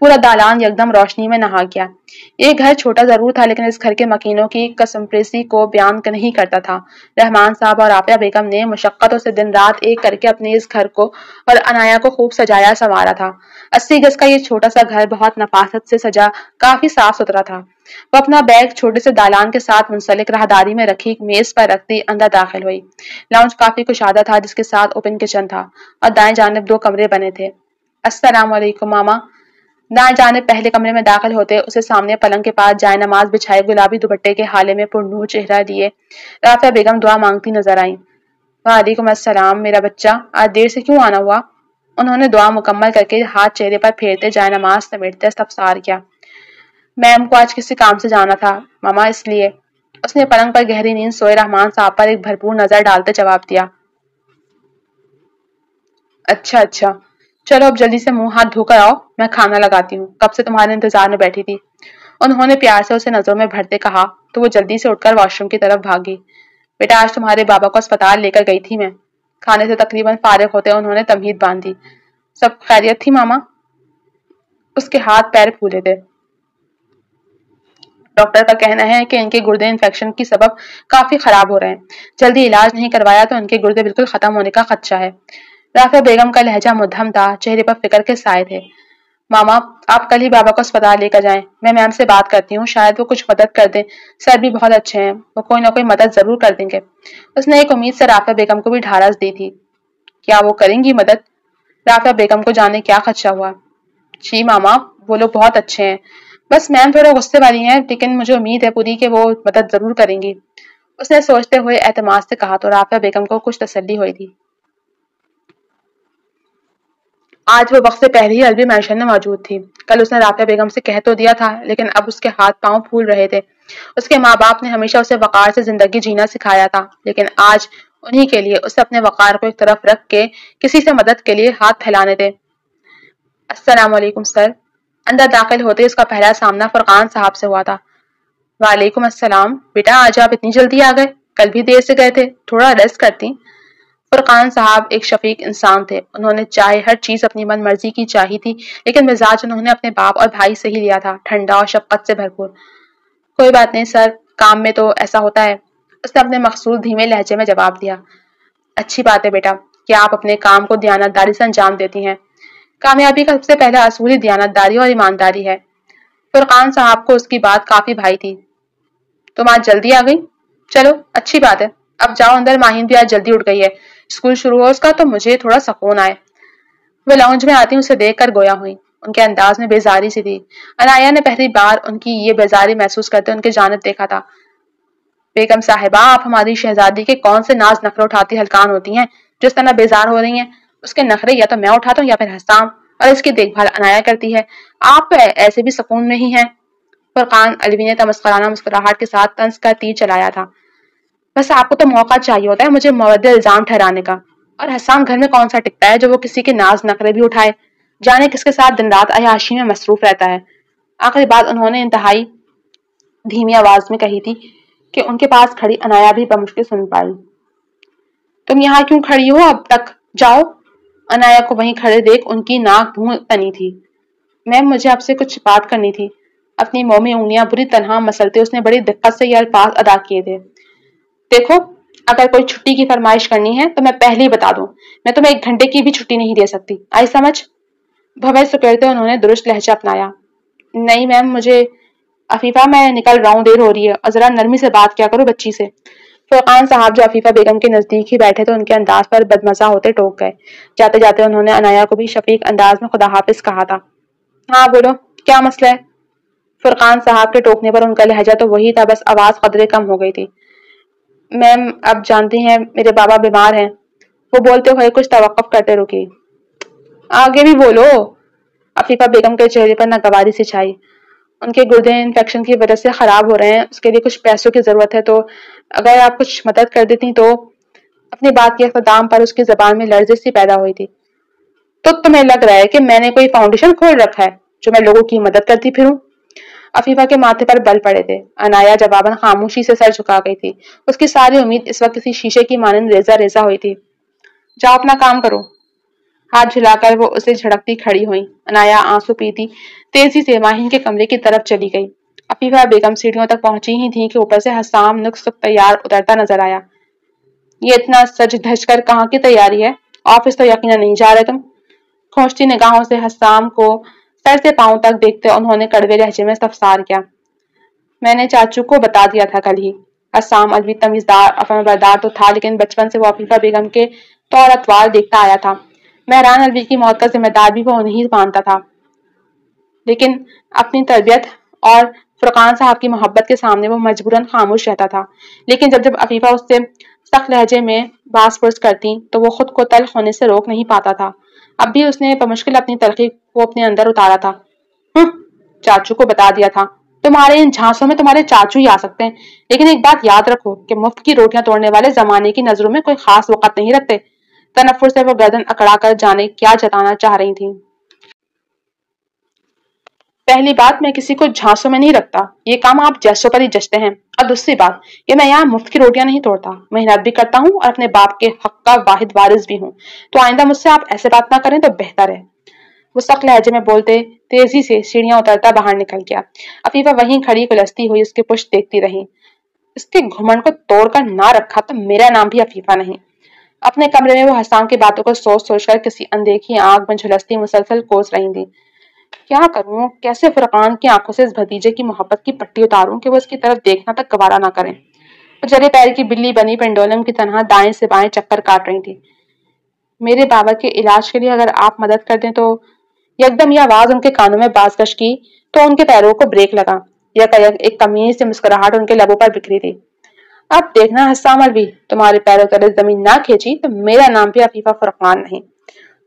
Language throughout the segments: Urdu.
پورا دالان یکدم روشنی میں نہا گیا۔ یہ گھر چھوٹا ضرور تھا لیکن اس گھر کے مکینوں کی کسمپریسی کو بیان نہیں کرتا تھا۔ رحمان صاحب اور عافیہ بیگم نے مشقتوں سے دن رات ایک کر کے اپنے اس گھر کو اور عنایا کو خوب سجایا سنوارا تھا۔ 80 گز کا یہ چھوٹا سا گھر بہت نفاست سے سجا، کافی صاف ستھرا تھا۔ وہ اپنا بیگ چھوٹے سے دالان کے ساتھ منسلک راہداری میں رکھی میز پر رکھتی اندر داخل ہوئی۔ لاؤنج کافی کشادہ تھا جس کے ساتھ اوپن کچن تھا اور دائیں جانب 2 کمرے بنے تھے۔ السلام علیکم ماما۔ دائیں جانب پہلے کمرے میں داخل ہوتے اسے سامنے پلنگ کے پاس جائے نماز بچھائے گلابی دوپٹے کے حالے میں پرنور چہرہ لیے رافعہ بیگم دعا مانگتی نظر آئیں۔ وعلیکم السلام میرا بچہ، آج دیر سے کیوں آنا ہوا؟ انہوں نے دعا مکمل کر کے ہاتھ چہرے پر پھیرتے جائے نماز سمیٹتے استفسار کیا۔ میم کو آج کسی کام سے جانا تھا ماما، اس لیے۔ اس نے پلنگ پر گہری نیند سوئے رحمان صاحب پر ایک بھرپور نظر ڈالتے جواب دیا۔ اچھا چلو اب جلدی سے منہ ہاتھ دھو کر آؤ، میں کھانا لگاتی ہوں، کب سے تمہارے انتظار میں بیٹھی تھی۔ انہوں نے پیار سے اسے نظروں میں بھرتے کہا تو وہ جلدی سے اٹھ کر واش روم کی طرف بھاگی۔ بیٹا آج تمہارے بابا کو اسپتال لے کر گئی تھی میں۔ کھانے سے تقریباً فارغ ہوتے انہوں نے تمہید باندھی۔ سب خیریت تھی ماما؟ اس کے ہاتھ پیر پھولے تھے۔ ڈاکٹر کا کہنا ہے کہ ان کے گردے انفیکشن کی سبب کافی خراب ہو رہے ہیں، جلدی علاج نہیں کروایا تو ان کے گردے بالکل ختم ہونے کا خدشہ ہے۔ رافعہ بیگم کا لہجہ مدھم تھا، چہرے پر فکر کے سائے تھے۔ ماما آپ کل ہی بابا کو اسپتال لے کر جائیں، میں میم سے بات کرتی ہوں، شاید وہ کچھ مدد کر دیں، سر بھی بہت اچھے ہیں، وہ کوئی نہ کوئی مدد ضرور کر دیں گے۔ اس نے ایک امید سے رافعہ بیگم کو بھی ڈھارس دی تھی۔ کیا وہ کریں گی مدد؟ رافعہ بیگم کو جانے کیا خدشہ ہوا۔ جی ماما وہ لوگ بہت اچھے ہیں، بس میم تھوڑا غصے والی ہیں، لیکن مجھے امید ہے پوری کہ وہ مدد ضرور کریں گی، اس نے سوچتے ہوئے اعتماد سے کہا تو رافعہ بیگم کو کچھ تسلی ہوئی تھی۔ آج وہ وقت سے پہلے ہی عربی مینشن میں موجود تھی۔ کل اس نے رافعہ بیگم سے کہہ تو دیا تھا لیکن اب اس کے ہاتھ پاؤں پھول رہے تھے۔ اس کے ماں باپ نے ہمیشہ اسے وقار سے زندگی جینا سکھایا تھا لیکن آج انہی کے لیے اسے اپنے وقار کو ایک طرف رکھ کے کسی سے مدد کے لیے ہاتھ پھیلانے تھے۔ السلام علیکم سر۔ اندر داخل ہوتے اس کا پہلا سامنا فرقان صاحب سے ہوا تھا۔ وعلیکم السلام، بیٹا آج آپ اتنی جلدی آ گئے، کل بھی دیر سے گئے تھے، تھوڑا ریسٹ کرتی۔ فرقان صاحب ایک شفیق انسان تھے، انہوں نے چاہے ہر چیز اپنی من مرضی کی چاہی تھی لیکن مزاج انہوں نے اپنے باپ اور بھائی سے ہی لیا تھا، ٹھنڈا اور شفقت سے بھرپور۔ کوئی بات نہیں سر، کام میں تو ایسا ہوتا ہے، اس نے اپنے مخصوص دھیمے لہجے میں جواب دیا۔ اچھی بات ہے بیٹا کہ آپ اپنے کام کو دیانتداری سے انجام دیتی ہیں، کامیابی کا سب سے پہلا اصول ہی دیانتداری اور ایمانداری ہے۔ فرقان صاحب کو اس کی بات کافی بھائی تھی۔ تم آج جلدی آ گئی؟ چلو اچھی بات ہے، اب جاؤ اندر، ماہین بھی آج جلدی اٹھ گئی ہے، اسکول شروع ہو اس کا تو مجھے تھوڑا سکون آئے۔ وہ لاؤنج میں آتی اسے دیکھ کر گویا ہوئی، ان کے انداز میں بیزاری سی تھی۔ عنایا نے پہلی بار ان کی یہ بیزاری محسوس کرتے ان کے جانب دیکھا تھا۔ بیگم صاحبہ آپ ہماری شہزادی کے کون سے ناز نخرے اٹھاتی ہلکان ہوتی ہیں جو اس طرح بیزار ہو رہی ہیں؟ اس کے نخرے یا تو میں اٹھاتا ہوں یا پھر حسام، اور اس کی دیکھ بھال عنایا کرتی ہے، آپ تو ایسے بھی سکون میں ہی ہیں۔ فرقان علوی نے تمسخرانہ مسکراہٹ کے ساتھ طنز کا تیر چلایا تھا۔ بس آپ کو تو موقع چاہیے ہوتا ہے مجھے مورد الزام ٹھہرانے کا، اور حسام گھر میں کون سا ٹکتا ہے جو وہ کسی کے ناز نخرے بھی اٹھائے، جانے کس کے ساتھ دن رات عیاشی میں مصروف رہتا ہے۔ آخری بات انہوں نے انتہائی دھیمی آواز میں کہی تھی کہ ان کے پاس کھڑی عنایا بھی بمشکل سن پائی۔ تم یہاں کیوں کھڑی ہو اب تک؟ جاؤ۔ عنایا کو وہیں کھڑے دیکھ ان کی ناک بھوں تنی تھی۔ میم مجھے آپ سے کچھ بات کرنی تھی۔ اپنی مومی انگلیاں بری طرح مسلتے اس نے بڑی دقت سے یہ الفاظ ادا کیے تھے۔ دیکھو اگر کوئی چھٹی کی فرمائش کرنی ہے تو میں پہلے ہی بتا دوں، میں تمہیں 1 گھنٹے کی بھی چھٹی نہیں دے سکتی، آئی سمجھ؟ بھویں سکڑتے انہوں نے درست لہجہ اپنایا۔ نہیں میم مجھے، عفیفہ میں نکل رہا ہوں، دیر ہو رہی ہے، اور ذرا نرمی سے بات کیا کرو بچی سے۔ فرقان صاحب جو عفیفہ بیگم کے نزدیک ہی بیٹھے تھے ان کے انداز پر بدمزہ ہوتے ٹوک گئے۔ جاتے جاتے انہوں نے عنایا کو بھی شفیق انداز میں خدا حافظ کہا تھا۔ ہاں بولو کیا مسئلہ ہے؟ فرقان صاحب کے ٹوکنے پر ان کا لہجہ تو وہی تھا، بس آواز قدرے کم ہو گئی تھی۔ میم اب جانتی ہیں میرے بابا بیمار ہیں، وہ بولتے ہوئے کچھ توقف کرتے رکی۔ آگے بھی بولو۔ عفیفہ بیگم کے چہرے پر ناگواری سے چھائی۔ ان کے گردے انفیکشن کی وجہ سے خراب ہو رہے ہیں، اس کے لیے کچھ پیسوں کی ضرورت ہے، تو اگر آپ کچھ مدد کر دیتی تو۔ اپنی بات کے اختتام پر اس کی زبان میں لرزش سی پیدا ہوئی تھی۔ تو تمہیں لگ رہا ہے کہ میں نے کوئی فاؤنڈیشن کھول رکھا ہے جو میں لوگوں کی مدد کرتی پھروں؟ عفیفہ کے ماتھے پر بل پڑے تھے۔ عنایا جواباً خاموشی سے سر جھکا گئی تھی، اس کی ساری امید اس وقت کسی شیشے کی مانند ریزہ ریزہ ہوئی تھی۔ جاؤ اپنا کام کرو۔ ہاتھ جھلا کر وہ اسے جھڑکتی کھڑی ہوئی۔ عنایا آنسو پیتی تیزی سے ماہین کے کمرے کی طرف چلی گئی۔ عفیفہ بیگم سیڑھیوں تک پہنچی ہی تھی کہ اوپر سے حسام نقص تیار اترتا نظر آیا۔ یہ اتنا سج دھج کر کہاں کی تیاری ہے؟ آفس تو یقیناً نہیں جا رہے تم؟ کھونچتی نگاہوں سے حسام کو سر سے پاؤں تک دیکھتے انہوں نے کڑوے لہجے میں استفسار کیا۔ میں نے چاچو کو بتا دیا تھا کل ہی۔ حسام الوی تمیزدار اور فرمانبردار تو تھا، لیکن بچپن سے وہ عفیفہ بیگم کے طور اطوار دیکھتا آیا تھا۔ مہران الوی کی موت کا ذمہ دار بھی وہ نہیں مانتا تھا، لیکن اپنی تربیت اور فرقان صاحب کی محبت کے سامنے وہ مجبوراً خاموش رہتا تھا۔ لیکن جب عفیفہ اس سے سخت لہجے میں باس پرس کرتی تو وہ خود کو تلخ ہونے سے روک نہیں پاتا تھا۔ اب بھی اس نے بمشکل اپنی تلخی کو اپنے اندر اتارا تھا۔ چاچو کو بتا دیا تھا۔ تمہارے ان جھانسوں میں تمہارے چاچو ہی آ سکتے ہیں، لیکن ایک بات یاد رکھو کہ مفت کی روٹیاں توڑنے والے زمانے کی نظروں میں کوئی خاص وقت نہیں رکھتے۔ تنفر سے وہ گردن اکڑا کر جانے کیا جتانا چاہ رہی تھی۔ پہلی بات، میں کسی کو جھانسوں میں نہیں رکھتا، یہ کام آپ جیسوں پر ہی جچتے ہیں۔ اور دوسری بات، یہ میں یہاں مفت کی روٹیاں نہیں توڑتا، محنت بھی کرتا ہوں اور اپنے باپ کے حق کا واحد وارث بھی ہوں، تو آئندہ مجھ سے آپ ایسے بات نہ کریں تو بہتر ہے۔ وہ سخت لہجے میں بولتے تیزی سے سیڑھیاں اترتا باہر نکل گیا۔ عفیفہ وہیں کھڑی کلستی ہوئی اس کے پشت دیکھتی رہی۔ اس کے گھمنڈ کو توڑ کر نہ رکھا تو میرا نام بھی عفیفہ نہیں۔ اپنے کمرے میں وہ حسام کی باتوں کو سوچ سوچ کر کسی اندیکھی آنکھ میں جھلستی مسلسل کوس رہی تھی۔ کیا کروں؟ کیسے فرقان کی آنکھوں سے اس بھتیجے کی محبت کی پٹی اتاروں کہ وہ اس کی طرف دیکھنا تک گوارا نہ کریں؟ وہ جرے پیر کی بلی بنی پنڈولم کی طرح دائیں سے بائیں چکر کاٹ رہی تھی۔ میرے بابا کے علاج کے لیے اگر آپ مدد کر دیں تو… یکدم یہ آواز ان کے کانوں میں بازگشت کی تو ان کے پیروں کو بریک لگا۔ ایک کمیز سے مسکراہٹ ان کے لبوں پر بکھری تھی۔ اب دیکھنا حسام الوی، تمہارے پیروں تلے زمین نہ کھینچی تو میرا نام بھی عفیفہ فرقان نہیں۔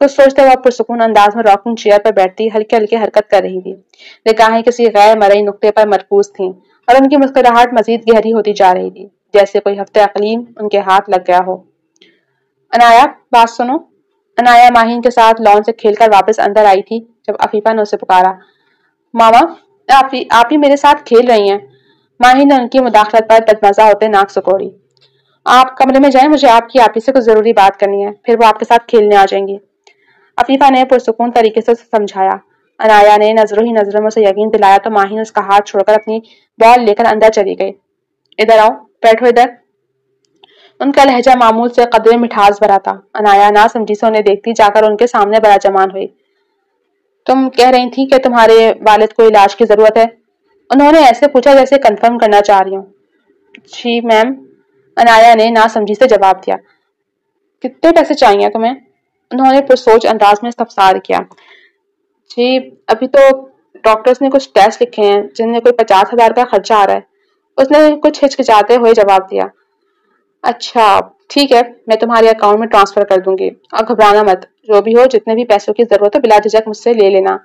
کچھ سوچتے وہ پرسکون انداز میں راکنگ چیئر پر بیٹھتی ہلکے ہلکے حرکت کر رہی تھی۔ نگاہیں کسی غیر مرئی نقطے پر مرکوز تھیں اور ان کی مسکراہٹ مزید گہری ہوتی جا رہی تھی، جیسے کوئی ہفتے اقلیم ان کے ہاتھ لگ گیا ہو۔ عنایا، بات سنو۔ عنایا ماہین کے ساتھ لان سے کھیل کر واپس اندر آئی تھی جب عفیفہ نے اسے پکارا۔ ماما، آپ ہی میرے ساتھ کھیل رہی ہیں۔ ماہین نے ان کی مداخلت پر بدمزہ ہوتے ناک سکوڑی۔ آپ کمرے میں جائیں، مجھے آپ کی آپی سے کچھ ضروری بات کرنی ہے، پھر وہ آپ کے ساتھ کھیلنے آ جائیں گی۔ عفیفہ نے پرسکون طریقے سے سمجھایا۔ عنایا نے نظروں ہی نظروں میں اسے یقین دلایا تو ماہین اس کا ہاتھ چھوڑ کر اپنی بال لے کر اندر چلی گئی۔ ادھر آؤ، بیٹھو ادھر۔ ان کا لہجہ معمول سے قدرے مٹھاس بھرا تھا۔ عنایا نہ سمجھی سے انہیں دیکھتی جا کر ان کے سامنے براجمان ہوئی۔ تم کہہ رہی تھی کہ تمہارے والد کو علاج کی ضرورت ہے؟ انہوں نے ایسے پوچھا جیسے کنفرم کرنا چاہ رہی ہوں۔ جی میم، عنایا نے نہ سمجھی سے جواب دیا۔ کتنے پیسے چاہیے تمہیں؟ انہوں نے پرسوچ انداز میں استفسار کیا۔ جی ابھی تو ڈاکٹرز نے کچھ ٹیسٹ لکھے ہیں جن میں کوئی 50,000 کا خرچہ آ رہا ہے۔ اس نے کچھ ہچکچاتے ہوئے جواب دیا۔ اچھا ٹھیک ہے، میں تمہارے اکاؤنٹ میں ٹرانسفر کر دوں گی، اور گھبرانا مت، جو بھی ہو جتنے بھی پیسوں کی ضرورت ہے بلا جھجک مجھ سے لے لینا۔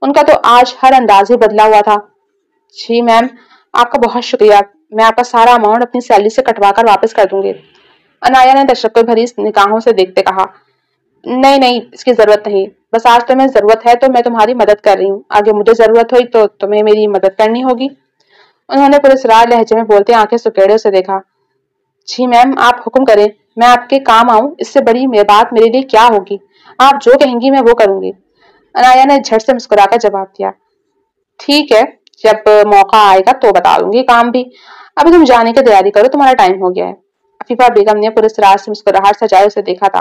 ان کا تو آج ہر انداز ہی بدلا ہوا تھا۔ جی میم، آپ کا بہت شکریہ، میں آپ کا سارا اماؤنٹ اپنی سیلری سے کٹوا کر واپس کر دوں گی۔ عنایا نے تشکر بھری نگاہوں سے دیکھتے کہا۔ نہیں، اس کی ضرورت نہیں، بس آج تمہیں ضرورت ہے تو میں تمہاری مدد کر رہی ہوں، آگے مجھے ضرورت ہوئی تو تمہیں میری مدد کرنی ہوگی۔ انہوں نے پراسرار لہجے میں بولتے آنکھیں سکیڑے اسے دیکھا۔ جی میم، آپ حکم کریں، میں آپ کے کام آؤں، اس سے بڑی بات میرے لیے کیا ہوگی، آپ جو کہیں گی میں وہ کروں گی۔ عنایا نے جھٹ سے مسکرا کر جواب دیا۔ ٹھیک ہے، جب موقع آئے گا تو بتا دوں گی کام بھی، ابھی تم جانے کی تیاری کرو، تمہارا ٹائم ہو گیا ہے۔ عفیفہ بیگم نے پراسرار سے مسکراہٹ سجائے اسے دیکھا تھا۔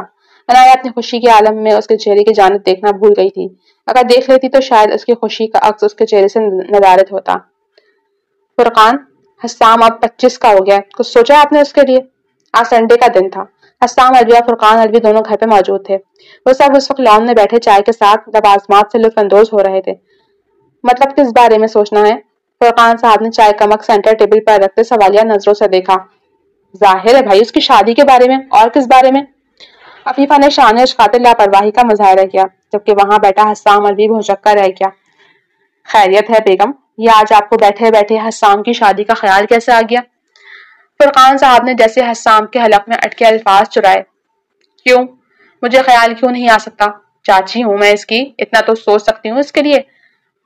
عنایا اپنی خوشی کے عالم میں اس کے چہرے کی جانب دیکھنا بھول گئی تھی، اگر دیکھ لیتی تو شاید اس کی خوشی کا عکس اس کے چہرے سے ندارت ہوتا۔ فرقان، حسام اب 25 کا ہو گیا ہے، کچھ سوچا آپ نے اس کے لیے؟ آج سنڈے کا دن تھا، حسام الوی اور فرقان الوی دونوں گھر پہ موجود تھے۔ وہ سب اس وقت لان میں بیٹھے چائے کے ساتھ لوازمات سے لطف اندوز ہو رہے تھے۔ مطلب کس بارے میں سوچنا ہے؟ فرقان صاحب نے چائے کا مگ سینٹر ٹیبل پر رکھتے سوالیہ نظروں سے دیکھا۔ ظاہر ہے بھائی اس کی شادی کے بارے میں، اور کس بارے میں؟ عفیفہ نے شان خاطر لاپرواہی کا مظاہرہ کیا، جبکہ وہاں بیٹھا حسام الوی بھوچکا رہ گیا۔ خیریت ہے بیگم، یہ آج آپ کو بیٹھے بیٹھے حسام کی شادی کا خیال کیسے آ گیا؟ فرقان صاحب نے جیسے حسام کے حلق میں اٹکے الفاظ چرائے۔ کیوں؟ مجھے خیال کیوں نہیں آ سکتا؟ چاچی ہوں میں اس کی، اتنا تو سوچ سکتی ہوں اس کے لیے۔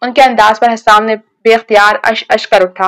ان کے انداز پر حسام نے بے اختیار اش اش کر اٹھا۔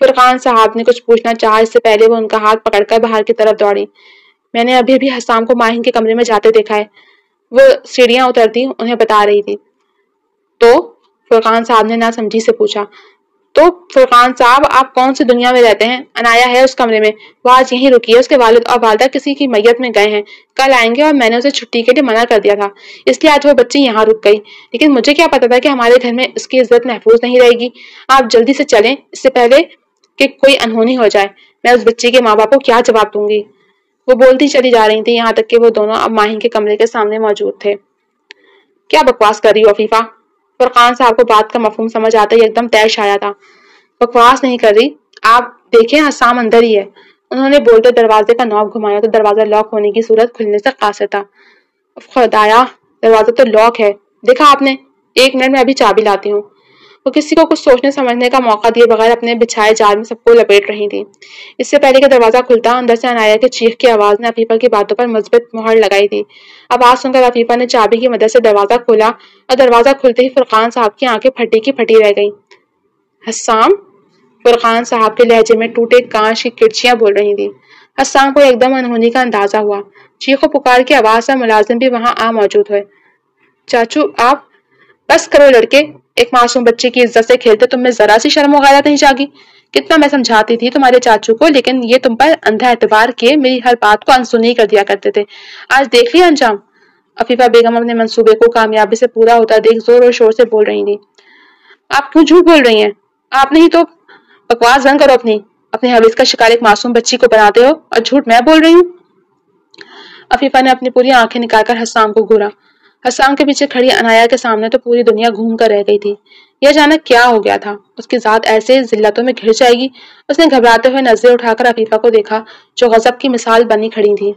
فرقان صاحب نے کچھ پوچھنا چاہا، اس سے پہلے وہ ان کا ہاتھ پکڑ کر باہر کی طرف دوڑی۔ میں نے ابھی حسام کو ماہین کے کمرے میں جاتے دیکھا ہے، وہ سیڑھیاں اترتی انہیں بتا رہی تھی۔ تو فرقان صاحب نے نہ سمجھی سے پوچھا۔ تو فرقان صاحب آپ کون سی دنیا میں رہتے ہیں؟ عنایا ہے اس کمرے میں، وہ آج یہیں رکی ہے، اس کے والد اور والدہ کسی کی میت میں گئے ہیں، کل آئیں گے اور میں نے اسے چھٹی کے لیے منع کر دیا تھا، اس لیے آج وہ بچی یہاں رک گئی، لیکن مجھے کیا پتا تھا کہ ہمارے گھر میں اس کی عزت محفوظ نہیں رہے گی۔ آپ جلدی سے چلیں اس سے پہلے کہ کوئی انہونی ہو جائے، میں اس بچی کے ماں باپ کو کیا جواب دوں گی۔ وہ بولتی چلی جا رہی تھی یہاں تک کہ وہ دونوں اب ماہین کے کمرے کے سامنے موجود تھے۔ کیا بکواس کر رہی ہو عفیفہ؟ فرقان صاحب کو بات کا مفہوم سمجھ آتا ہی ایک دم طیش آیا تھا۔ بکواس نہیں کر رہی، آپ دیکھیں حسام اندر ہی ہے۔ انہوں نے بولتے دروازے کا نوب گھمایا تو دروازہ لاک ہونے کی صورت کھلنے سے قاصر تھا۔ خدایا، دروازہ تو لاک ہے، دیکھا آپ نے؟ ایک منٹ میں ابھی چابی لاتی ہوں۔ وہ کسی کو کچھ سوچنے سمجھنے کا موقع دیے بغیر اپنے بچھائے جال میں سب کو لپیٹ رہی تھی۔ اس سے پہلے کہ دروازہ کھلتا، اندر سے عنایا کے چیخ کی آواز نے عفیفہ کی باتوں پر مثبت مہر لگائی تھی۔ آواز سن کر عفیفہ نے چابی کی مدد سے دروازہ کھولا اور دروازہ کھلتے ہی فرقان صاحب کی آنکھیں پھٹی کی پھٹی رہ گئیں۔ حسام؟ فرقان صاحب کے لہجے میں ٹوٹے کانچ کی کرچیاں بول رہی تھی۔ حسام کو ایک دم انہونی کا اندازہ ہوا۔ چیخ و پکار کی آواز سے ملازم بھی وہاں آ موجود ہوئے۔ چاچو آپ؟ بس کرو لڑکے، ایک معصوم بچے کی عزت سے کھیلتے تم میں ذرا سی شرم و غیرت نہیں جاگی؟ کتنا میں سمجھاتی تھی تمہارے چاچو کو، لیکن یہ تم پر اندھا اعتبار کیے میری ہر بات کو انسنی کر دیا کرتے تھے۔ آج دیکھ لیا انجام؟ عفیفہ بیگم اپنے منصوبے کو کامیابی سے پورا ہوتا دیکھ زور اور شور سے بول رہی تھی۔ آپ کیوں جھوٹ بول رہی ہیں؟ آپ نہیں تو بکواس بند کرو اپنے حوث کا شکار ایک معصوم بچی کو بناتے ہو اور جھوٹ میں بول رہی ہوں۔ عفیفہ نے اپنی پوری آنکھیں نکال کر حسام کو گھورا۔ حسام کے پیچھے کھڑی عنایا کے سامنے تو پوری دنیا گھوم کر رہ گئی تھی۔ یہ اچانک کیا ہو گیا تھا؟ اس کی ذات ایسے ذلتوں میں گھر جائے گی؟ اس نے گھبراتے ہوئے نظریں اٹھا کر عفیفہ کو دیکھا جو غضب کی مثال بنی کھڑی تھی۔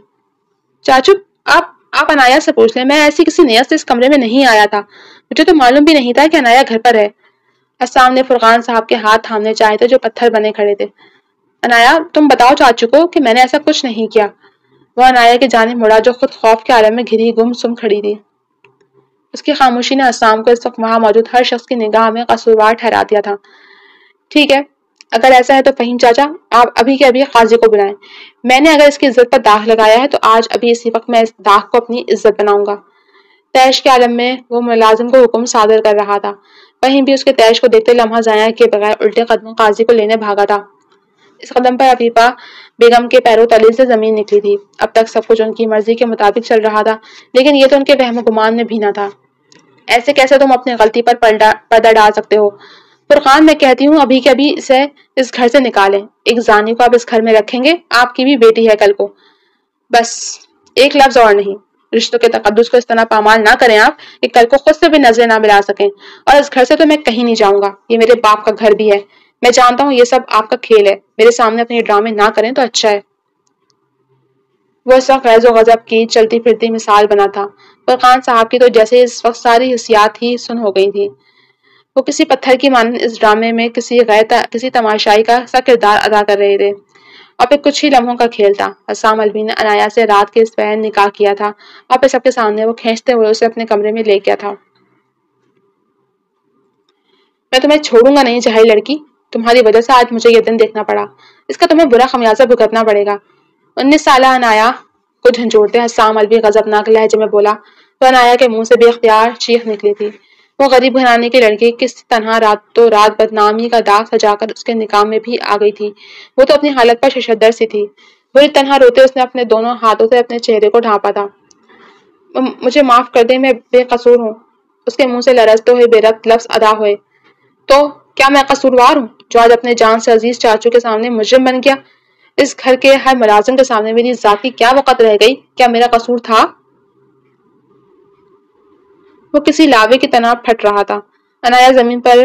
چاچو آپ عنایا سے پوچھ لیں، میں ایسی کسی نیت سے اس کمرے میں نہیں آیا تھا، مجھے تو معلوم بھی نہیں تھا کہ عنایا گھر پر ہے۔ حسام نے فرقان صاحب کے ہاتھ تھامنے چاہے تھے جو پتھر بنے کھڑے تھے۔ عنایا تم بتاؤ چاچو کو کہ میں نے ایسا کچھ نہیں کیا۔ وہ عنایا کی جانب مڑا جو خود خوف کے عالم میں گھری گم سم کھڑی تھی۔ اس کی خاموشی نے حسام کو اس وقت وہاں موجود ہر شخص کی نگاہ میں قصوروار ٹھہرا دیا تھا۔ ٹھیک ہے، اگر ایسا ہے تو فہیم چاچا آپ ابھی کے ابھی قاضی کو بلائیں۔ میں نے اگر اس کی عزت پر داغ لگایا ہے تو آج ابھی اسی وقت میں اس داغ کو اپنی عزت بناؤں گا۔ تیش کے عالم میں وہ ملازم کو حکم صادر کر رہا تھا۔ فہیم بھی اس کے تیش کو دیکھتے لمحہ ضائع کیے بغیر الٹے قدم قاضی کو لینے بھاگا تھا۔ اس قدم پر عفیفہ بیگم کے پیروں تلے سے زمین نکلی تھی۔ اب تک سب کچھ ان کی مرضی کے مطابق چل رہا تھا، لیکن یہ تو ان کے وہم و گمان میں بھی نہ تھا۔ ایسے کیسے تم اپنی غلطی پر پردہ ڈال سکتے ہو؟ فرقان میں کہتی ہوں ابھی کے ابھی اسے اس گھر سے نکالیں۔ ایک زانی کو آپ اس گھر میں رکھیں گے؟ آپ کی بھی بیٹی ہے کل کو۔ بس ایک لفظ اور نہیں۔ رشتوں کے تقدس کو اس طرح پامال نہ کریں آپ کہ کل کو خود سے بھی نظریں نہ ملا سکیں۔ اور اس گھر سے تو میں کہیں نہیں جاؤں گا، یہ میرے باپ کا گھر بھی ہے۔ میں جانتا ہوں یہ سب آپ کا کھیل ہے، میرے سامنے اپنے ڈرامے نہ کریں تو اچھا ہے۔ وہ اس وقت غیظ و غضب کی چلتی پھرتی مثال بنا تھا۔ فرقان صاحب کی تو جیسے اس وقت ساری حسیات ہی سن ہو گئی تھی۔ وہ کسی پتھر کی مانند اس ڈرامے میں کسی تماشائی کا سا کردار ادا کر رہے تھے، اور پھر کچھ ہی لمحوں کا کھیل تھا۔ حسام الوی نے عنایا سے رات کے اس پہر نکاح کیا تھا اور پھر سب کے سامنے وہ کھینچتے ہوئے اسے اپنے کمرے میں لے گیا تھا۔ میں تمہیں چھوڑوں گا نہیں جاہل لڑکی، تمہاری وجہ سے آج مجھے یہ دن دیکھنا پڑا، اس کا تمہیں برا خمیازہ بھگتنا پڑے گا۔ 19 سالہ عنایا کو جھنجھوڑتے حسام الوی غضبناک لہجے میں بولا تو عنایا کے منہ سے بے اختیار چیخ نکلی تھی۔ وہ غریب گھرانے کی لڑکی کس طرح راتوں رات بدنامی کا داغ سجا کر اس کے نکاح میں بھی آ گئی تھی۔ وہ تو اپنی حالت پر ششدر سی تھی۔ بری طرح روتے اس نے اپنے دونوں ہاتھوں سے اپنے چہرے کو ڈھانپا تھا۔ مجھے معاف کر دے، میں بے قصور ہوں۔ اس کے منہ سے لرزتے ہوئے بے ربط لفظ ادا ہوئے۔ تو کیا میں قصوروار ہوں جو آج اپنے جان سے عزیز چاچو کے سامنے مجرم بن گیا؟ اس گھر کے ہر ملازم کے سامنے میری ذات کی کیا وقت رہ گئی؟ کیا میرا قصور تھا؟ وہ کسی لاوے کی طرح پھٹ رہا تھا۔ عنایا زمین پر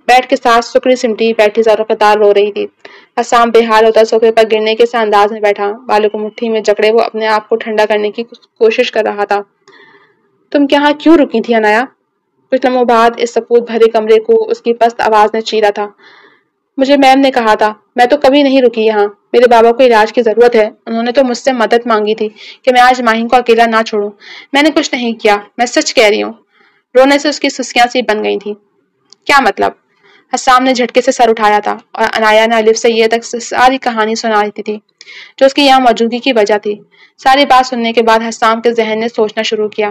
بیٹھ کے ساتھ سکڑی سمٹی بیٹھی زاروقدار رو رہی تھی۔ حسام بے حال ہوتا صوفے پر گرنے کے سے انداز میں بیٹھا، بالوں کو مٹھی میں جکڑے وہ اپنے آپ کو ٹھنڈا کرنے کی کوشش کر رہا تھا۔ تم یہاں کیوں رکی تھی عنایا؟ کچھ لمحوں بعد اس سکوت بھرے کمرے کو اس کی پست آواز نے چیرا تھا۔ مجھے میم نے کہا تھا، میں تو کبھی نہیں رکی یہاں، میرے بابا کو علاج کی ضرورت ہے، انہوں نے تو مجھ سے مدد مانگی تھی کہ میں آج ماہین کو اکیلا نہ چھوڑوں۔ میں نے کچھ نہیں کیا، میں سچ کہہ رہی ہوں۔ رونے سے اس کی سسکیاں سی بن گئی تھی۔ کیا مطلب؟ حسام نے جھٹکے سے سر اٹھایا تھا اور عنایا نے الف سے یہ تک ساری کہانی سنا رہی تھی جو اس کی یہاں موجودگی کی وجہ تھی۔ ساری بات سننے کے بعد حسام کے ذہن نے سوچنا شروع کیا۔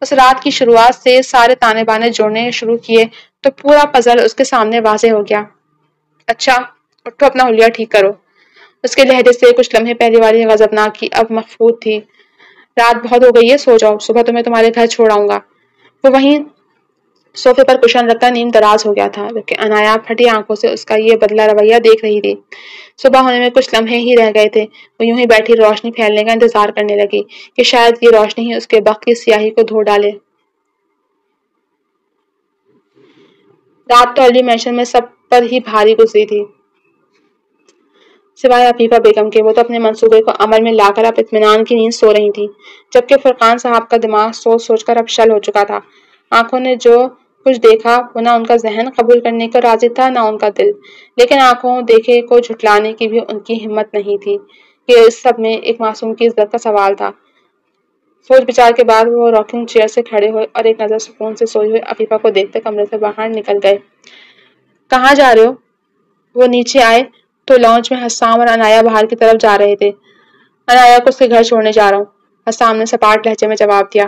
اس رات کی شروعات سے سارے تانے بانے جوڑنے شروع کیے تو پورا پزل اس کے سامنے واضح ہو گیا۔ اچھا اٹھو، اپنا حلیہ ٹھیک کرو۔ اس کے لہجے سے کچھ لمحے پہلے والی غضبناکی اب مخفوت تھی۔ رات بہت ہو گئی ہے، سو جاؤ، صبح تمہیں تمہارے گھر چھوڑ آؤں گا۔ وہ وہیں صوفے پر کشن رکھ کر نیم دراز ہو گیا تھا جبکہ عنایا پھٹی آنکھوں سے اس کا یہ بدلا رویہ دیکھ رہی تھی۔ صبح ہونے میں کچھ لمحے ہی رہ گئے تھے۔ وہ یوں ہی بیٹھی روشنی پھیلنے کا انتظار کرنے لگی کہ شاید یہ روشنی ہی اس کے بخت کی سیاہی کو دھو ڈالے۔ رات تو علی مینشن میں سب پر ہی بھاری گزری تھی سوائے عفیفہ بیگم کے۔ وہ تو اپنے منصوبے کو عمل میں لا کر اب اطمینان کی نیند سو رہی تھی جبکہ فرقان صاحب کا دماغ سوچ سوچ کر اب شل ہو چکا تھا۔ آنکھوں نے جو کچھ دیکھا وہ نہ ان کا ذہن قبول کرنے کو راضی تھا نہ ان کا دل، لیکن آنکھوں دیکھے کو جھٹلانے کی بھی ان کی ہمت نہیں تھی کہ اس سب میں ایک معصوم کی عزت کا سوال تھا۔ سوچ بچار کے بعد وہ راکنگ چیئر سے کھڑے ہوئے اور ایک نظر سکون سے سوئی ہوئی عفیفہ کو دیکھتے کمرے سے باہر نکل گئے۔ کہاں جا رہے ہو؟ وہ نیچے آئے تو لانچ میں حسام اور عنایا باہر کی طرف جا رہے تھے۔ عنایا کو اس کے گھر چھوڑنے جا رہا ہوں، حسام نے سپاٹ لہجے میں جواب دیا۔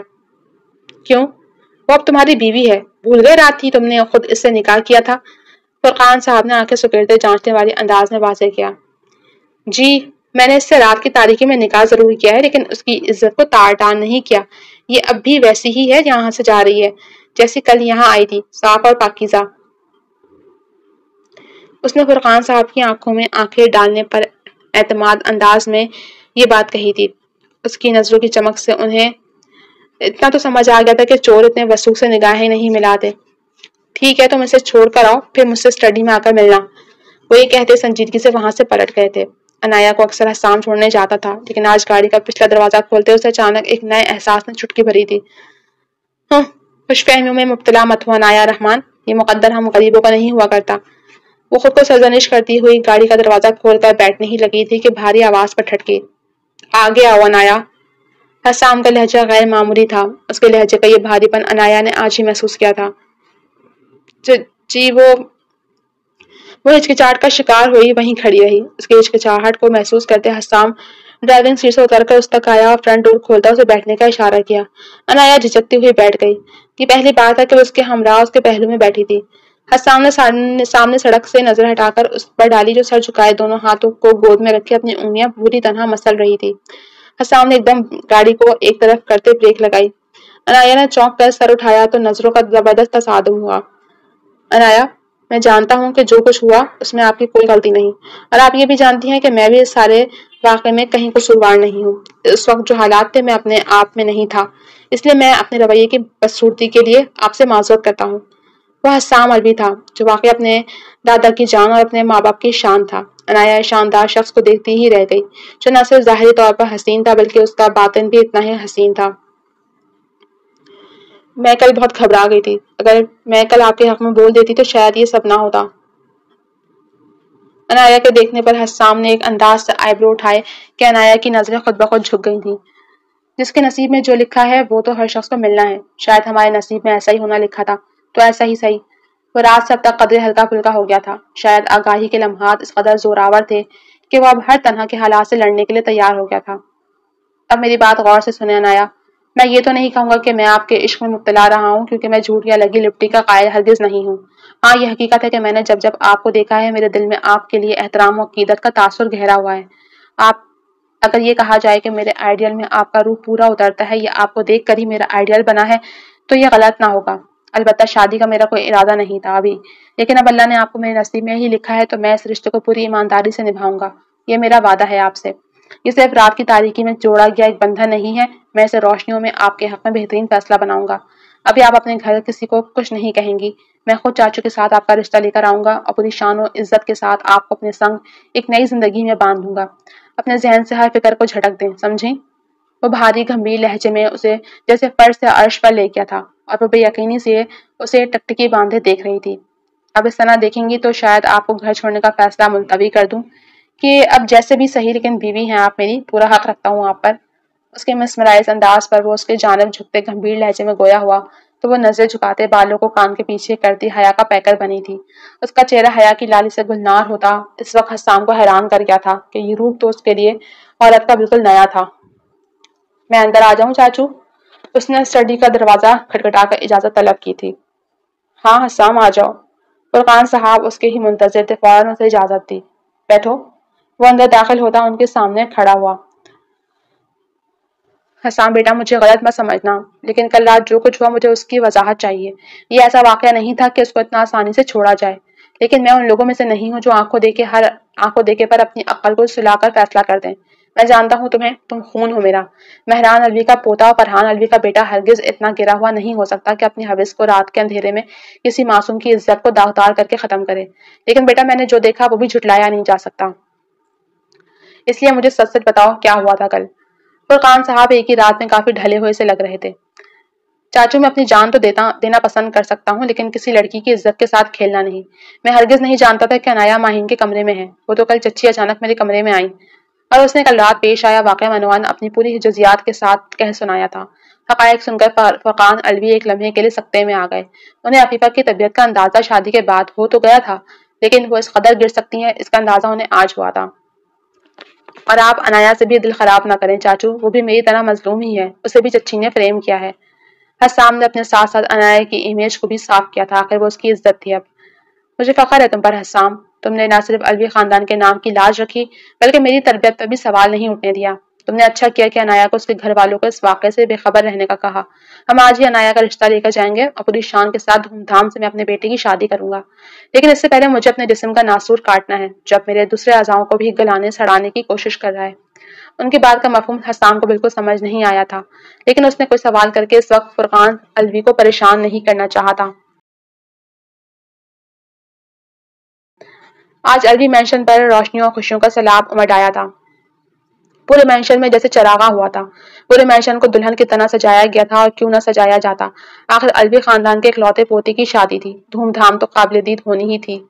کیوں؟ وہ اب تمہاری بیوی ہے، بھول گئے رات تھی تم نے خود اس سے نکاح کیا تھا؟ فرقان صاحب نے آنکھیں سکیڑتے جانچنے والی انداز میں واضح کیا۔ جی میں نے اس سے رات کی تاریکی میں نکاح ضرور کیا ہے لیکن اس کی عزت کو تار تار نہیں کیا۔ یہ اب بھی ویسی ہی ہے یہاں سے جا رہی ہے جیسی کل یہاں آئی تھی، صاف اور پاکیزہ۔ اس نے فرقان صاحب کی آنکھوں میں آنکھیں ڈالنے پر اعتماد انداز میں یہ بات کہی تھی۔ اس کی نظروں کی چمک سے انہیں اتنا تو سمجھ آ گیا تھا کہ چور اتنے وثوق سے نگاہیں نہیں ملاتے۔ ٹھیک ہے تم اسے چھوڑ کر آؤ، پھر مجھ سے اسٹڈی میں آ کر ملنا۔ وہ یہ کہتے سنجیدگی سے وہاں سے پلٹ گئے تھے۔ عنایا کو اکثر حسام چھوڑنے جاتا تھا لیکن آج گاڑی کا پچھلا دروازہ کھولتے اسے اچانک ایک نئے احساس نے چٹکی بھری تھی۔ خوش فہمیوں میں مبتلا مت ہو عنایا رحمان، یہ مقدر ہم غریبوں کا نہیں ہوا کرتا۔ وہ خود کو سرزنش کرتی ہوئی گاڑی کا دروازہ کھول کر بیٹھنے ہی لگی تھی کہ بھاری آواز پر ٹھٹکی۔ آگے آؤ عنایا۔ حسام کا لہجہ غیر معمولی تھا، اس کے لہجے کا یہ بھاری پن عنایا نے آج ہی محسوس کیا تھا۔ جی وہ ہچکچاہٹ کا شکار ہوئی وہیں کھڑی رہی۔ اس کی ہچکچاہٹ کو محسوس کرتے حسام ڈرائیونگ سیٹ سے اتر کر اس تک آیا اور فرنٹ ڈور کھولتا اسے بیٹھنے کا اشارہ کیا۔ عنایا جھجکتی ہوئی بیٹھ گئی۔ یہ پہلی بار تھا کہ اس کے ہمراہ اس کے پہلو میں بیٹھی تھی۔ حسام نے سامنے سڑک سے نظر ہٹا کر اس پر ڈالی جو سر جھکائے دونوں ہاتھوں کو گود میں رکھے اپنی انگلیاں بری طرح مسل رہی تھی۔ حسام نے ایک دم گاڑی کو ایک طرف کرتے بریک لگائی۔ عنایا نے چونک کر سر اٹھایا تو نظروں کا زبردست تصادم ہوا۔ عنایا میں جانتا ہوں کہ جو کچھ ہوا اس میں آپ کی کوئی غلطی نہیں، اور آپ یہ بھی جانتی ہیں کہ میں بھی اس سارے واقعے میں کہیں قصوروار نہیں ہوں۔ اس وقت جو حالات تھے میں اپنے آپ میں نہیں تھا، اس لیے میں اپنے رویے کی بدصورتی کے لیے آپ سے معذرت کرتا ہوں۔ وہ حسام الوی تھا جو واقعی اپنے دادا کی جان اور اپنے ماں باپ کی شان تھا۔ عنایا شاندار شخص کو دیکھتی ہی رہ گئی جو نہ صرف ظاہری طور پر حسین تھا بلکہ اس کا باطن بھی اتنا ہی حسین تھا۔ میں کل بہت گھبرا گئی تھی، اگر میں کل آپ کے حق میں بول دیتی تو شاید یہ سب نہ ہوتا۔ عنایا کے دیکھنے پر حسام نے ایک انداز سے آئیبرو اٹھائے کہ عنایا کی نظریں خود بخود جھک گئی تھیں۔ جس کے نصیب میں جو لکھا ہے وہ تو ہر شخص کو ملنا ہے، شاید ہمارے نصیب میں ایسا ہی ہونا لکھا تھا تو ایسا ہی صحیح۔ وہ رات سے اب تک قدرے ہلکا پھلکا ہو گیا تھا، شاید آگاہی کے لمحات اس قدر زوراور تھے کہ وہ اب ہر طرح کے حالات سے لڑنے کے لیے تیار ہو گیا تھا۔ اب میری بات غور سے سنیں عنایا، میں یہ تو نہیں کہوں گا کہ میں آپ کے عشق میں مبتلا رہا ہوں کیونکہ میں جھوٹ یا لگی لپٹی کا قائل ہرگز نہیں ہوں۔ ہاں یہ حقیقت ہے کہ میں نے جب آپ کو دیکھا ہے میرے دل میں آپ کے لیے احترام و عقیدت کا تاثر گہرا ہوا ہے۔ اگر یہ کہا جائے کہ میرے آئیڈیل میں آپ کا روح پورا اترتا ہے یا آپ کو دیکھ کر ہی میرا آئیڈیل بنا ہے تو یہ غلط نہ ہوگا۔ البتہ شادی کا میرا کوئی ارادہ نہیں تھا ابھی، لیکن اب اللہ نے آپ کو میرے نصیب میں ہی لکھا ہے تو میں اس رشتے کو پوری ایمانداری سے نبھاؤں گا، یہ میرا وعدہ ہے آپ سے۔ یہ صرف رات کی تاریکی میں جوڑا گیا ایک بندھن نہیں ہے، میں اسے روشنیوں میں آپ کے حق میں بہترین فیصلہ بناؤں گا۔ ابھی آپ اپنے گھر کسی کو کچھ نہیں کہیں گی، میں خود چاچو کے ساتھ آپ کا رشتہ لے کر آؤں گا اور پوری شان و عزت کے ساتھ آپ کو اپنے سنگ ایک نئی زندگی میں باندھ دوں گا۔ اپنے ذہن سے ہر فکر کو جھٹک دیں، سمجھیں؟ وہ بھاری گمبھیر لہجے میں اسے جیسے فرش سے عرش پر لے گیا تھا اور وہ بے یقینی سے اسے ٹکٹکی باندھے دیکھ رہی تھی۔ اب اس طرح دیکھیں گی تو شاید آپ کو گھر چھوڑنے کا فیصلہ ملتوی کر دوں کہ اب جیسے بھی صحیح لیکن بیوی ہیں آپ میری، پورا حق رکھتا ہوں آپ پر۔ اس کے مسمرائز انداز پر وہ اس کے جانب جھکتے گمبھیر لہجے میں گویا ہوا تو وہ نظر جھکاتے بالوں کو کان کے پیچھے کرتی حیا کا پیکر بنی تھی۔ اس کا چہرہ حیا کی لالی سے گلنار ہوتا اس وقت حسام کو حیران کر گیا تھا کہ یہ روپ تو اس کے لیے عورت کا بالکل نیا تھا۔ میں اندر آ جاؤں چاچو؟ اس نے اسٹڈی کا دروازہ کھٹکھٹا کر اجازت طلب کی تھی۔ ہاں حسام آ جاؤ۔ فرقان صاحب اس کے ہی منتظر تھے، فوراً اسے اجازت دی۔ بیٹھو۔ وہ اندر داخل ہوتا ان کے سامنے کھڑا ہوا۔ حسام بیٹا مجھے غلط مت سمجھنا، لیکن کل رات جو کچھ ہوا مجھے اس کی وضاحت چاہیے۔ یہ ایسا واقعہ نہیں تھا کہ اس کو اتنا آسانی سے چھوڑا جائے، لیکن میں ان لوگوں میں سے نہیں ہوں جو آنکھوں دیکھے پر اپنی عقل کو سلا کر فیصلہ کر دیں۔ میں جانتا ہوں تمہیں، تم خون ہو میرا۔ مہران الوی کا پوتا اور فرحان الوی کا بیٹا ہرگز اتنا گرا ہوا نہیں ہو سکتا کہ اپنی حوث کو رات کے اندھیرے میں کسی معصوم کی عزت کو داغدار کر کے ختم کرے۔ لیکن بیٹا میں نے جو دیکھا وہ بھی جھٹلایا نہیں جا سکتا، اس لیے مجھے سچ سچ بتاؤ کیا ہوا تھا کل۔ فرقان صاحب ایک ہی رات میں کافی ڈھلے ہوئے سے لگ رہے تھے۔ چاچو میں اپنی جان تو دینا پسند کر سکتا ہوں، لیکن کسی لڑکی کی عزت کے ساتھ کھیلنا نہیں۔ میں ہرگز نہیں جانتا تھا کہ عنایا ماہین کے کمرے میں ہے۔ وہ تو کل چچی اچانک میرے کمرے میں آئیں اور اس نے کل رات پیش آیا واقعہ عنوان اپنی پوری جزیات کے ساتھ کہہ سنایا تھا۔ حقائق سن کر فرقان الوی ایک لمحے کے لیے سکتے میں آ گئے۔ انہیں عفیفہ کی طبیعت کا اندازہ شادی کے بعد ہو تو گیا تھا، لیکن وہ اس قدر گر سکتی ہیں اس کا اندازہ انہیں آج ہوا تھا۔ اور آپ عنایا سے بھی دل خراب نہ کریں چاچو، وہ بھی میری طرح مظلوم ہی ہے، اسے بھی چچی نے فریم کیا ہے۔ حسام نے اپنے ساتھ ساتھ عنایا کی امیج کو بھی صاف کیا تھا، آخر وہ اس کی عزت تھی۔ اب مجھے فخر ہے تم پر حسام، تم نے نہ صرف الوی خاندان کے نام کی لاج رکھی بلکہ میری تربیت پر بھی سوال نہیں اٹھنے دیا۔ تم نے اچھا کیا کہ عنایا کو اس کے گھر والوں کو اس واقعے سے بے خبر رہنے کا کہا۔ ہم آج ہی عنایا کا رشتہ لے کر جائیں گے اور پوری شان کے ساتھ دھوم دھام سے میں اپنے بیٹے کی شادی کروں گا، لیکن اس سے پہلے مجھے اپنے جسم کا ناسور کاٹنا ہے جو اب میرے دوسرے اعضاؤں کو بھی گلانے سڑانے کی کوشش کر رہا ہے۔ ان کی بات کا مفہوم حسام کو بالکل سمجھ نہیں آیا تھا، لیکن اس نے کوئی سوال کر کے اس وقت فرقان الوی کو پریشان نہیں کرنا چاہا تھا۔ آج الوی مینشن پر روشنیوں اور خوشیوں کا سیلاب امڈ آیا تھا۔ پورے مینشن میں جیسے چراغاں ہوا تھا۔ پورے مینشن کو دلہن کی طرح سجایا گیا تھا، اور کیوں نہ سجایا جاتا، آخر الوی خاندان کے اکلوتے پوتے کی شادی تھی، دھوم دھام تو قابل دید ہونی ہی تھی۔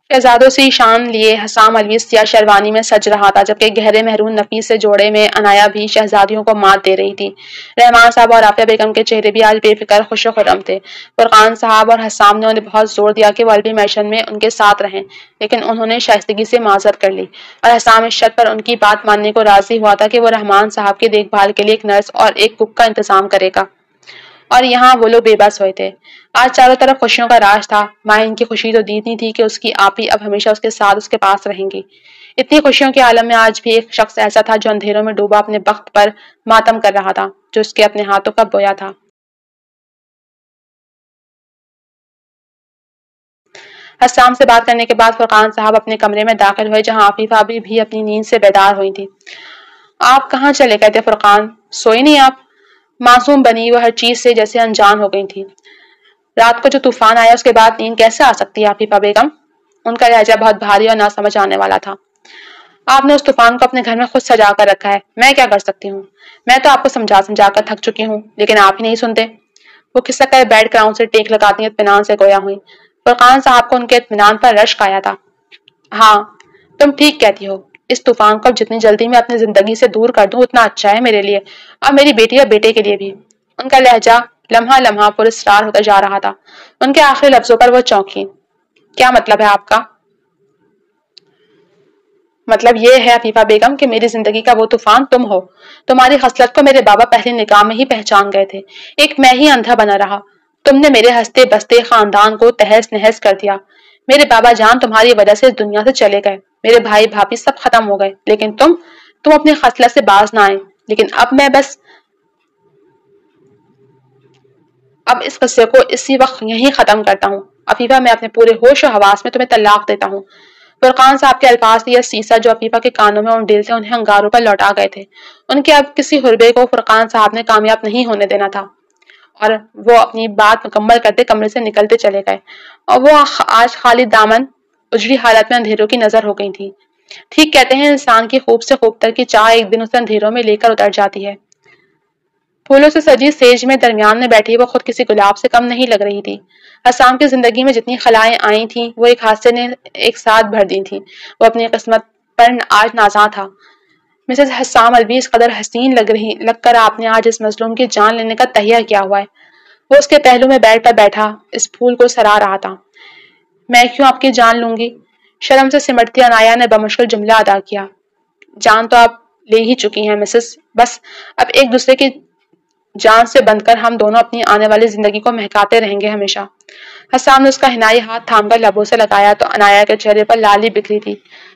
شہزادوں سے شان لیے حسام الوی سیاہ شیروانی میں سج رہا تھا، جبکہ گہرے مہرون نفیس سے جوڑے میں عنایا بھی شہزادیوں کو مات دے رہی تھی۔ رحمان صاحب اور عافیہ بیگم کے چہرے بھی آج بے فکر خوش و خرم تھے۔ فرقان صاحب اور حسام نے انہیں بہت زور دیا کہ وہ الوی مینشن میں ان کے ساتھ رہیں، لیکن انہوں نے شائستگی سے معذرت کر لی، اور حسام اس شرط پر ان کی بات ماننے کو راضی ہوا تھا کہ وہ رحمان صاحب کی دیکھ بھال کے لیے ایک نرس اور ایک کک کا انتظام کرے گا۔ اور یہاں وہ لوگ بے بس ہوئے تھے۔ آج چاروں طرف خوشیوں کا راج تھا۔ ماہین کی خوشی تو دینی تھی کہ اس کی آپی اب ہمیشہ اس کے ساتھ اس کے پاس رہیں گی۔ اتنی خوشیوں کے عالم میں آج بھی ایک شخص ایسا تھا جو اندھیروں میں ڈوبا اپنے بخت پر ماتم کر رہا تھا جو اس کے اپنے ہاتھوں کا بویا تھا۔ حسام سے بات کرنے کے بعد فرقان صاحب اپنے کمرے میں داخل ہوئے، جہاں عفیفہ بھی اپنی نیند سے بیدار ہوئی تھی۔ آپ کہاں چلے گئے تھے فرقان؟ سوئی نہیں آپ؟ معصوم بنی وہ ہر چیز سے جیسے انجان ہو گئی تھی۔ رات کو جو طوفان آیا اس کے بعد نیند کیسے آ سکتی ہے عفیفہ بیگم؟ ان کا لہجہ بہت بھاری اور نہ سمجھ آنے والا تھا۔ آپ نے اس طوفان کو اپنے گھر میں خود سجا کر رکھا ہے، میں کیا کر سکتی ہوں؟ میں تو آپ کو سمجھا کر تھک چکی ہوں، لیکن آپ ہی نہیں سنتے۔ وہ کھسک کر بیڈ گراؤنڈ سے ٹیک لگاتی اطمینان سے گویا ہوئی۔ فرقان صاحب کو ان کے اطمینان پر رشک آیا تھا۔ ہاں تم ٹھیک کہتی ہو، اس طوفان کو جتنی جلدی میں اپنی زندگی سے دور کر دوں اتنا اچھا ہے میرے لیے اور میری بیٹی اور بیٹے کے لیے بھی۔ ان کا لہجہ لمحہ لمحہ پراسرار ہوتا جا رہا تھا۔ ان کے آخری لفظوں پر وہ چونکی۔ کیا مطلب ہے آپ کا؟ مطلب یہ ہے عفیفہ بیگم کہ میری زندگی کا وہ طوفان تم ہو۔ تمہاری خصلت کو میرے بابا پہلی نگاہ میں ہی پہچان گئے تھے، ایک میں ہی اندھا بنا رہا۔ تم نے میرے ہنستے بستے خاندان کو تہس نہس کر دیا۔ میرے بابا جان تمہاری وجہ سے اس دنیا سے چلے گئے، میرے بھائی بھابھی سب ختم ہو گئے، لیکن تم اپنی خصلت سے باز نہ آئے۔ لیکن اب اس قصے کو اسی وقت یہیں ختم کرتا ہوں۔ عفیفہ میں اپنے پورے ہوش و حواس میں تمہیں طلاق دیتا ہوں۔ فرقان صاحب کے الفاظ سے یہ سیسا جو عفیفہ کے کانوں میں ان ڈیلتے انہیں انگاروں پر لوٹا گئے تھے۔ ان کے اب کسی حربے کو فرقان صاحب نے کامیاب نہیں ہونے دینا تھا، اور وہ اپنی بات مکمل کرتے کمرے سے نکلتے چلے گئے، اور وہ آج خالی دامن اجڑی حالت میں اندھیروں کی نظر ہو گئی تھی۔ ٹھیک کہتے ہیں انسان کی خوب سے خوب تر کی چاہ ایک دن اسے اندھیروں میں لے کر اتر جاتی ہے۔ پھولوں سے سجی سیج میں درمیان میں بیٹھی وہ خود کسی گلاب سے کم نہیں لگ رہی تھی۔ حسام کی زندگی میں جتنی خلائیں آئی تھیں وہ ایک حادثے نے ایک ساتھ بھر دی تھیں۔ وہ اپنی قسمت پر آج نازاں تھا۔ مسز حسام الوی اس قدر حسین لگ کر آپ نے آج اس مظلوم کی جان لینے کا تہیہ کیا ہوا ہے۔ وہ اس کے پہلو میں بیڈ پر بیٹھا اس پھول کو سرا رہا تھا۔ میں کیوں آپ کی جان لوں گی؟ شرم سے سمٹتی عنایا نے بمشکل جملہ ادا کیا۔ جان تو آپ لے ہی چکی ہیں مسز، بس اب ایک دوسرے کی جان سے بندھ کر ہم دونوں اپنی آنے والی زندگی کو مہکاتے رہیں گے ہمیشہ۔ حسام نے اس کا حنائی ہاتھ تھام کر لبوں سے لگایا تو عنایا کے چہرے پر لالی بکھری تھی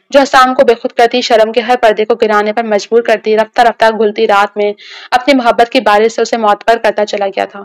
جو حسام کو بے خود کرتی شرم کے ہر پردے کو گرانے پر مجبور کرتی رفتہ رفتہ گھلتی رات میں اپنی محبت کی بارش سے اسے معتبر کرتا چلا گیا تھا۔